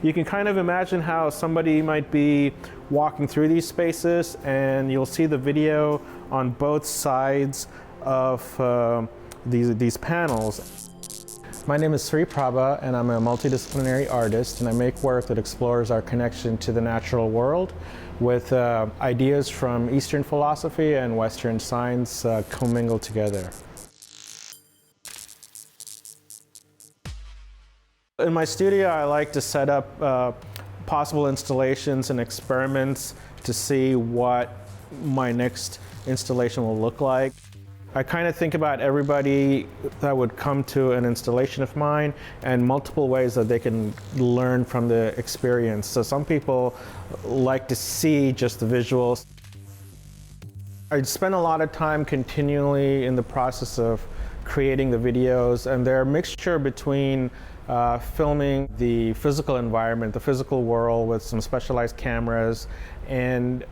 You can kind of imagine how somebody might be walking through these spaces, and you'll see the video on both sides of these panels. My name is Prabha, and I'm a multidisciplinary artist, and I make work that explores our connection to the natural world with ideas from Eastern philosophy and Western science commingled together. In my studio, I like to set up possible installations and experiments to see what my next installation will look like. I kind of think about everybody that would come to an installation of mine and multiple ways that they can learn from the experience. So some people like to see just the visuals. I spend a lot of time continually in the process of creating the videos, and they're a mixture between filming the physical environment, the physical world with some specialized cameras, and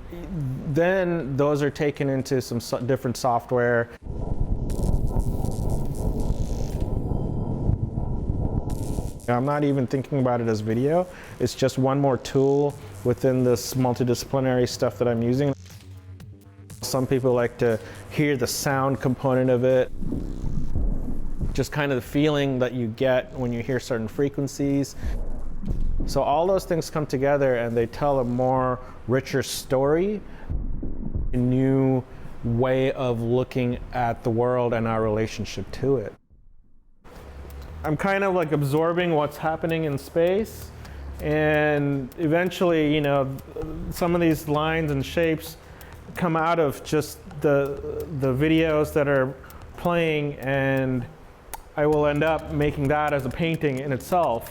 then those are taken into some different software. I'm not even thinking about it as video. It's just one more tool within this multidisciplinary stuff that I'm using. Some people like to hear the sound component of it, just kind of the feeling that you get when you hear certain frequencies. So all those things come together and they tell a more richer story, a new way of looking at the world and our relationship to it. I'm kind of like absorbing what's happening in space, and eventually, you know, some of these lines and shapes come out of just the videos that are playing, and I will end up making that as a painting in itself.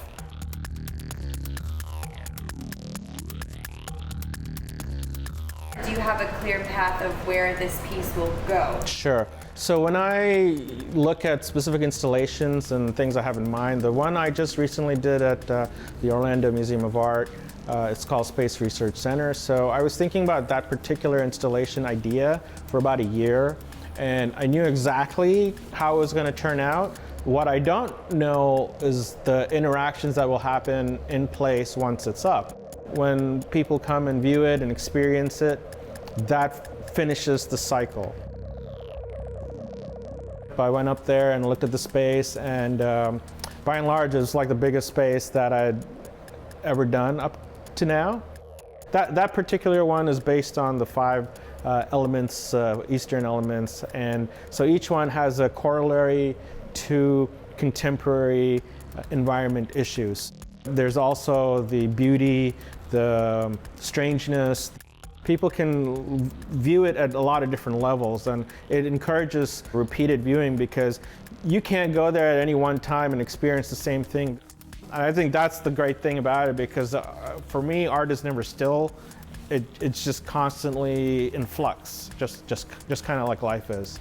Do you have a clear path of where this piece will go? Sure. So when I look at specific installations and things I have in mind, the one I just recently did at the Orlando Museum of Art, it's called Space Research Center. So I was thinking about that particular installation idea for about a year, and I knew exactly how it was going to turn out. What I don't know is the interactions that will happen in place once it's up. When people come and view it and experience it, that finishes the cycle. I went up there and looked at the space, and by and large, it was like the biggest space that I'd ever done up to now. That particular one is based on the 5 elements, Eastern elements, and so each one has a corollary to contemporary environment issues. There's also the beauty, the strangeness. People can view it at a lot of different levels, and it encourages repeated viewing because you can't go there at any one time and experience the same thing. And I think that's the great thing about it, because for me, art is never still. It's just constantly in flux, just kind of like life is.